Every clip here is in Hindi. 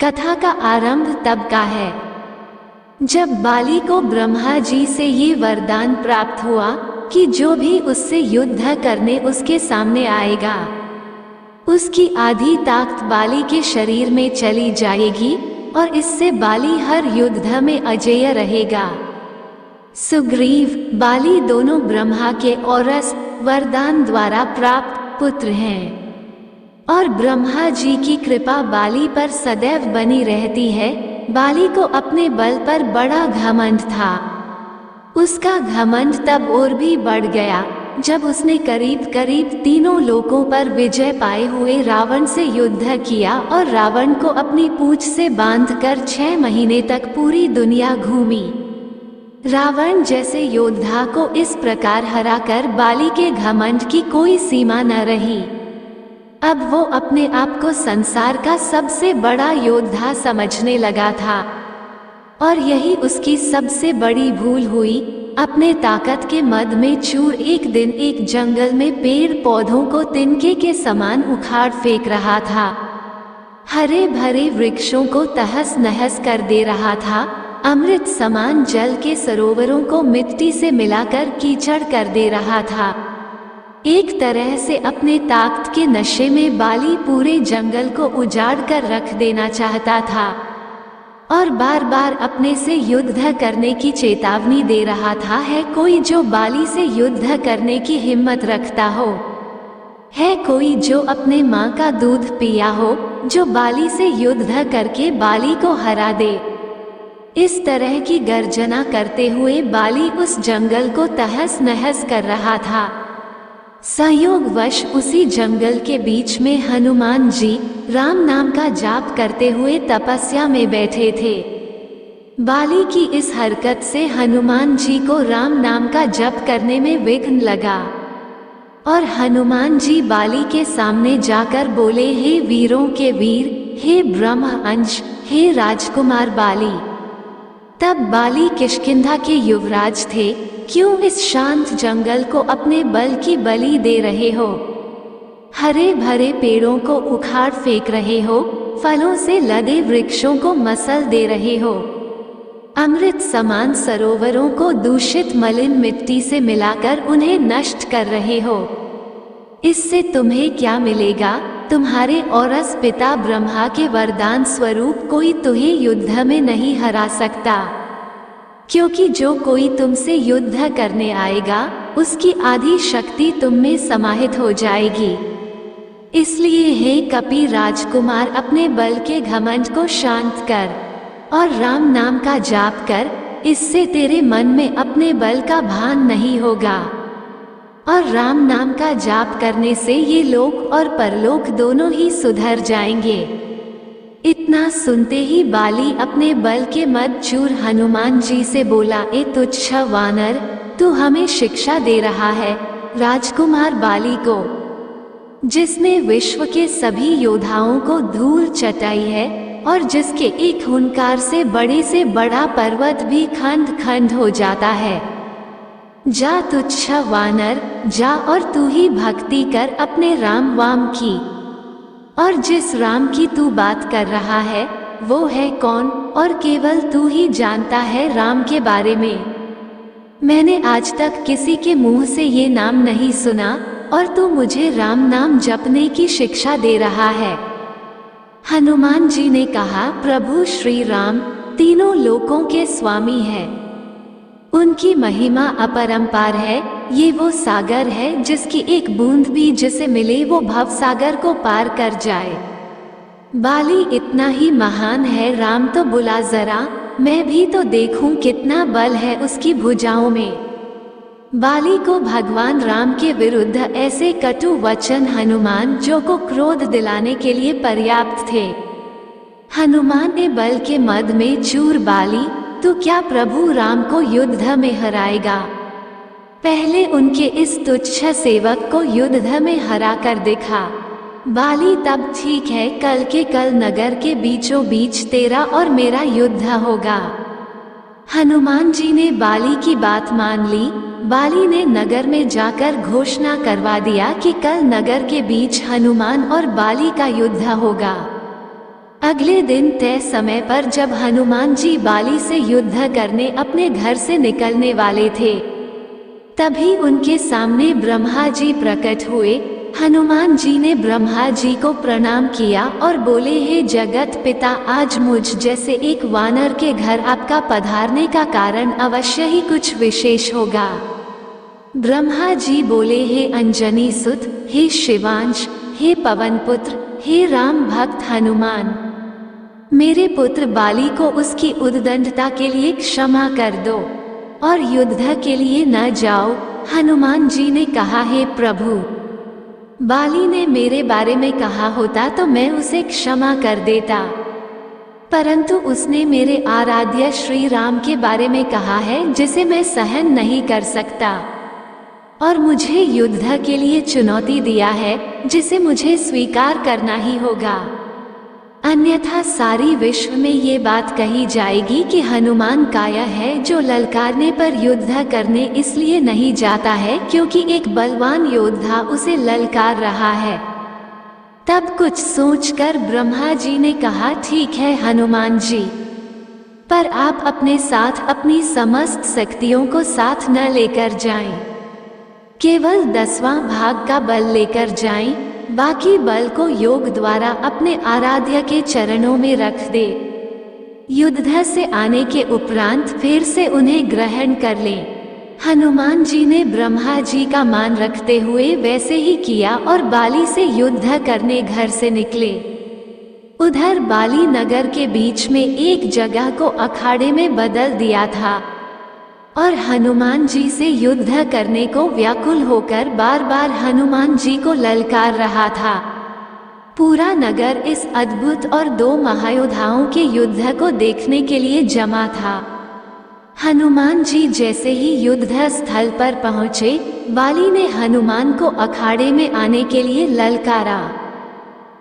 कथा का आरंभ तब का है जब बाली को ब्रह्मा जी से ये वरदान प्राप्त हुआ कि जो भी उससे युद्ध करने उसके सामने आएगा उसकी आधी ताकत बाली के शरीर में चली जाएगी और इससे बाली हर युद्ध में अजेय रहेगा। सुग्रीव बाली दोनों ब्रह्मा के औरस वरदान द्वारा प्राप्त पुत्र हैं और ब्रह्मा जी की कृपा बाली पर सदैव बनी रहती है। बाली को अपने बल पर बड़ा घमंड था। उसका घमंड तब और भी बढ़ गया जब उसने करीब करीब तीनों लोकों पर विजय पाए हुए रावण से युद्ध किया और रावण को अपनी पूंछ से बांधकर 6 महीने तक पूरी दुनिया घूमी। रावण जैसे योद्धा को इस प्रकार हराकर बाली के घमंड की कोई सीमा न रही। अब वो अपने आप को संसार का सबसे बड़ा योद्धा समझने लगा था और यही उसकी सबसे बड़ी भूल हुई। अपने ताकत के मद में चूर एक दिन एक जंगल में पेड़ पौधों को तिनके के समान उखाड़ फेंक रहा था, हरे भरे वृक्षों को तहस नहस कर दे रहा था, अमृत समान जल के सरोवरों को मिट्टी से मिलाकर कीचड़ कर दे रहा था। एक तरह से अपने ताकत के नशे में बाली पूरे जंगल को उजाड़ कर रख देना चाहता था और बार बार अपने से युद्ध करने की चेतावनी दे रहा था। है कोई जो बाली से युद्ध करने की हिम्मत रखता हो? है कोई जो अपने माँ का दूध पिया हो, जो बाली से युद्ध करके बाली को हरा दे? इस तरह की गर्जना करते हुए बाली उस जंगल को तहस नहस कर रहा था। संयोगवश उसी जंगल के बीच में हनुमान जी राम नाम का जाप करते हुए तपस्या में बैठे थे। बाली की इस हरकत से हनुमान जी को राम नाम का जप करने में विघ्न लगा और हनुमान जी बाली के सामने जाकर बोले, हे वीरों के वीर, हे ब्रह्म अंश, हे राजकुमार बाली। तब बाली किष्किंधा के युवराज थे। क्यों इस शांत जंगल को अपने बल की बलि दे रहे हो? हरे भरे पेड़ों को उखाड़ फेंक रहे हो, फलों से लदे वृक्षों को मसल दे रहे हो, अमृत समान सरोवरों को दूषित मलिन मिट्टी से मिलाकर उन्हें नष्ट कर रहे हो। इससे तुम्हें क्या मिलेगा? तुम्हारे औरस पिता ब्रह्मा के वरदान स्वरूप कोई तुम्हें युद्ध में नहीं हरा सकता, क्योंकि जो कोई तुमसे युद्ध करने आएगा उसकी आधी शक्ति तुम में समाहित हो जाएगी। इसलिए हे कपि राजकुमार, अपने बल के घमंड को शांत कर और राम नाम का जाप कर। इससे तेरे मन में अपने बल का भान नहीं होगा और राम नाम का जाप करने से ये लोक और परलोक दोनों ही सुधर जाएंगे। इतना सुनते ही बाली अपने बल के मद चूर हनुमान जी से बोला, ए तुच्छ वानर, तू हमें शिक्षा दे रहा है राजकुमार बाली को, जिसने विश्व के सभी योद्धाओं को धूल चटाई है और जिसके एक हुंकार से बड़ा पर्वत भी खंड खंड हो जाता है। जा तुच्छ वानर, जा और तू ही भक्ति कर अपने राम वाम की। और जिस राम की तू बात कर रहा है वो है कौन? और केवल तू ही जानता है राम के बारे में। मैंने आज तक किसी के मुंह से ये नाम नहीं सुना और तू मुझे राम नाम जपने की शिक्षा दे रहा है। हनुमान जी ने कहा, प्रभु श्री राम तीनों लोकों के स्वामी है, उनकी महिमा अपरंपार है। ये वो सागर है जिसकी एक बूंद भी जिसे मिले वो भव सागर को पार कर जाए। बाली इतना ही महान है, राम तो बुला जरा, मैं भी तो देखूं कितना बल है उसकी भुजाओं में। बाली को भगवान राम के विरुद्ध ऐसे कटु वचन हनुमान जो को क्रोध दिलाने के लिए पर्याप्त थे। हनुमान ने बल के मद में चूर बाली, तो क्या प्रभु राम को युद्ध में हराएगा? पहले उनके इस तुच्छ सेवक को युद्ध में हरा कर दिखा। बाली, तब ठीक है, कल के कल नगर के बीचों बीच तेरा और मेरा युद्ध होगा। हनुमान जी ने बाली की बात मान ली। बाली ने नगर में जाकर घोषणा करवा दिया कि कल नगर के बीच हनुमान और बाली का युद्ध होगा। अगले दिन तय समय पर जब हनुमान जी बाली से युद्ध करने अपने घर से निकलने वाले थे, तभी उनके सामने ब्रह्मा जी प्रकट हुए। हनुमान जी ने ब्रह्मा जी को प्रणाम किया और बोले, हे जगत पिता, आज मुझ जैसे एक वानर के घर आपका पधारने का कारण अवश्य ही कुछ विशेष होगा। ब्रह्मा जी बोले, हे अंजनी सुत, हे शिवांश, हे पवन पुत्र, हे राम भक्त हनुमान, मेरे पुत्र बाली को उसकी उद्दंडता के लिए क्षमा कर दो और युद्ध के लिए न जाओ। हनुमान जी ने कहा, हे प्रभु, बाली ने मेरे बारे में कहा होता तो मैं उसे क्षमा कर देता, परंतु उसने मेरे आराध्य श्री राम के बारे में कहा है जिसे मैं सहन नहीं कर सकता, और मुझे युद्ध के लिए चुनौती दिया है जिसे मुझे स्वीकार करना ही होगा। अन्यथा सारी विश्व में ये बात कही जाएगी कि हनुमान काया है जो ललकारने पर युद्ध करने इसलिए नहीं जाता है क्योंकि एक बलवान योद्धा उसे ललकार रहा है। तब कुछ सोचकर ब्रह्मा जी ने कहा, ठीक है हनुमान जी, पर आप अपने साथ अपनी समस्त शक्तियों को साथ न लेकर जाएं, केवल 10वां भाग का बल लेकर जाएं, बाकी बल को योग द्वारा अपने आराध्य के चरणों में रख दे। युद्ध से आने के उपरांत फिर से उन्हें ग्रहण कर लें। हनुमान जी ने ब्रह्मा जी का मान रखते हुए वैसे ही किया और बाली से युद्ध करने घर से निकले। उधर बाली नगर के बीच में एक जगह को अखाड़े में बदल दिया था और हनुमान जी से युद्ध करने को व्याकुल होकर बार बार हनुमान जी को ललकार रहा था। पूरा नगर इस अद्भुत और 2 महायोद्धाओं के युद्ध को देखने के लिए जमा था। हनुमान जी जैसे ही युद्ध स्थल पर पहुंचे, बाली ने हनुमान को अखाड़े में आने के लिए ललकारा।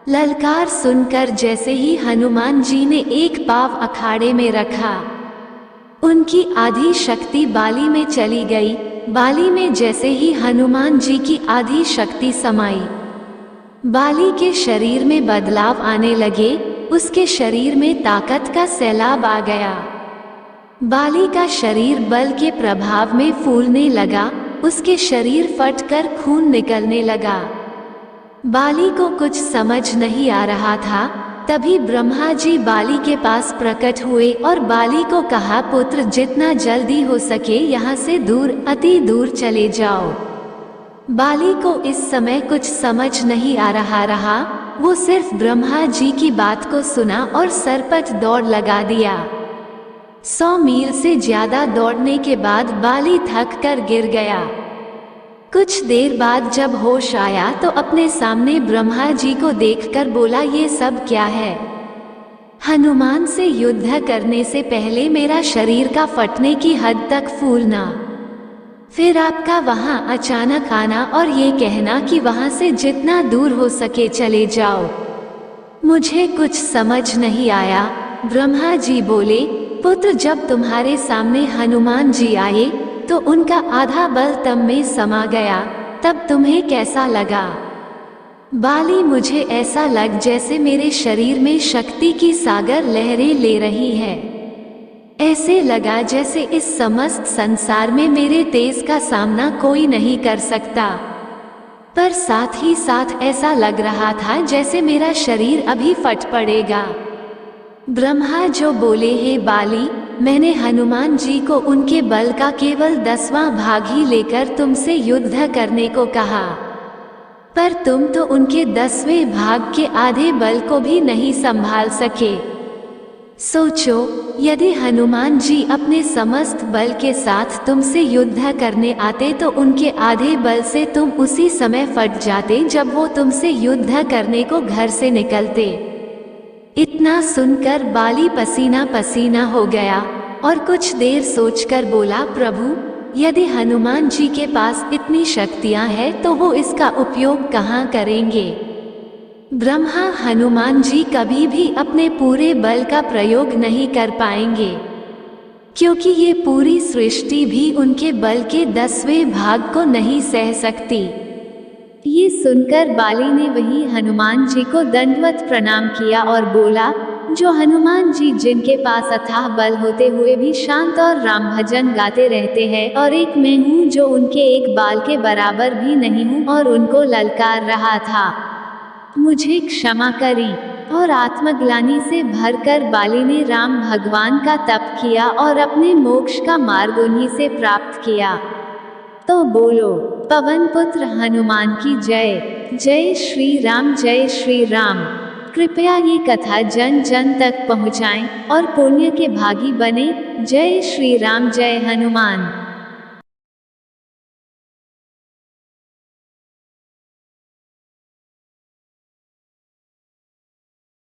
ललकार सुनकर जैसे ही हनुमान जी ने एक पाँव अखाड़े में रखा, उनकी आधी शक्ति बाली में चली गई। बाली में जैसे ही हनुमान जी की आधी शक्ति समाई, बाली के शरीर में बदलाव आने लगे। उसके शरीर में ताकत का सैलाब आ गया। बाली का शरीर बल के प्रभाव में फूलने लगा। उसके शरीर फटकर खून निकलने लगा। बाली को कुछ समझ नहीं आ रहा था। तभी ब्रह्मा जी बाली के पास प्रकट हुए और बाली को कहा, पुत्र, जितना जल्दी हो सके यहाँ से दूर, अति दूर चले जाओ। बाली को इस समय कुछ समझ नहीं आ रहा। वो सिर्फ ब्रह्मा जी की बात को सुना और सरपट दौड़ लगा दिया। 100 मील से ज्यादा दौड़ने के बाद बाली थक कर गिर गया। कुछ देर बाद जब होश आया तो अपने सामने ब्रह्मा जी को देखकर बोला, ये सब क्या है? हनुमान से युद्ध करने से पहले मेरा शरीर का फटने की हद तक फूलना, फिर आपका वहां अचानक आना और ये कहना कि वहां से जितना दूर हो सके चले जाओ, मुझे कुछ समझ नहीं आया। ब्रह्मा जी बोले, पुत्र, जब तुम्हारे सामने हनुमान जी आए तो उनका आधा बल तब में समा गया, तब तुम्हें कैसा लगा? बाली, मुझे ऐसा लग जैसे मेरे शरीर में शक्ति की सागर लहरें ले रही है। ऐसे लगा जैसे इस समस्त संसार में मेरे तेज का सामना कोई नहीं कर सकता, पर साथ ही साथ ऐसा लग रहा था जैसे मेरा शरीर अभी फट पड़ेगा। ब्रह्मा जो बोले, हे बाली, मैंने हनुमान जी को उनके बल का केवल 10वां भाग ही लेकर तुमसे युद्ध करने को कहा, पर तुम तो उनके 10वें भाग के आधे बल को भी नहीं संभाल सके। सोचो, यदि हनुमान जी अपने समस्त बल के साथ तुमसे युद्ध करने आते तो उनके आधे बल से तुम उसी समय फट जाते जब वो तुमसे युद्ध करने को घर से निकलते। इतना सुनकर बाली पसीना पसीना हो गया और कुछ देर सोचकर बोला, प्रभु, यदि हनुमान जी के पास इतनी शक्तियां हैं तो वो इसका उपयोग कहाँ करेंगे? ब्रह्मा, हनुमान जी कभी भी अपने पूरे बल का प्रयोग नहीं कर पाएंगे, क्योंकि ये पूरी सृष्टि भी उनके बल के 10वें भाग को नहीं सह सकती। ये सुनकर बाली ने वही हनुमान जी को दंडवत प्रणाम किया और बोला, जो हनुमान जी जिनके पास अथाह बल होते हुए भी शांत और राम भजन गाते रहते हैं, और एक मैं हूँ जो उनके एक बाल के बराबर भी नहीं हूँ और उनको ललकार रहा था, मुझे क्षमा करी। और आत्मग्लानि से भरकर बाली ने राम भगवान का तप किया और अपने मोक्ष का मार्ग उन्हीं से प्राप्त किया। तो बोलो पवन पुत्र हनुमान की जय। जय श्री राम, जय श्री राम। कृपया ये कथा जन जन तक पहुँचाएं और पुण्य के भागी बने। जय श्री राम, जय हनुमान।